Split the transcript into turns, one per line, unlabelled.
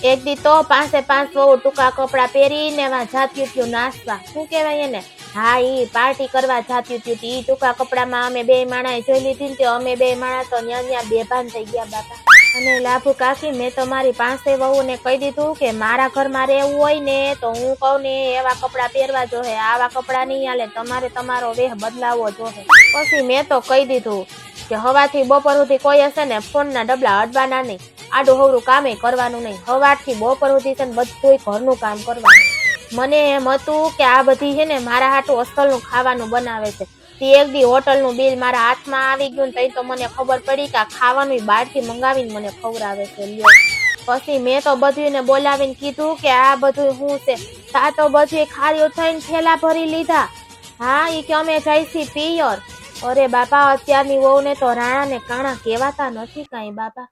એક દી તો 5 વહુ ટૂંકા કપડા પહેરીને એમાં જાત્યું થયું નાસ્તા, શું કહેવાય એને, હા ઈ પાર્ટી કરવા જાત્યું થયું. ઈ ટૂંકા કપડામાં અમે બે માણા જોઈ લીધી ને અમે બે માણા તો ન્યા બેભાન થઈ ગયા બાપા. અને લાભુ કાકી મેં તો મારી 5 વહુને કહી દીધું કે મારા ઘરમાં રહેવું હોય ને તો હું કહું ને એવા કપડા પહેરવા જોહે, આવા કપડા નહીં હાલે, તમારે તમારો વેહ બદલાવવો જોહે. પછી મેં તો કહી દીધું કે હવાથી બપોર સુધી કોઈ હશે ને ફોનના ડબલા અડવાના નહીં, આડું હવરું કામે કરવાનું નહીં, સવારથી બપોર સુધી છે ને બધું ઘરનું કામ કરવાનું. મને એમ હતું કે આ બધી છે ને મારા હાટું અસલનું ખાવાનું બનાવે છે. એક દી હોટલનું બિલ મારા હાથમાં આવી ગયું ને તો મને ખબર પડી કે આ ખાવાનું બહારથી મંગાવીને મને ખવડાવે છે. પછી મેં તો બધુંને બોલાવીને કીધું કે આ બધું શું છે, આ તો બધું ખાલી થઈને થેલા ભરી લીધા. હા ઈ કે અમે જઈશી પિયર. અરે બાપા અત્યારની વહુને તો રાણા ને કાણા કહેવાતા નથી કાંઈ બાપા.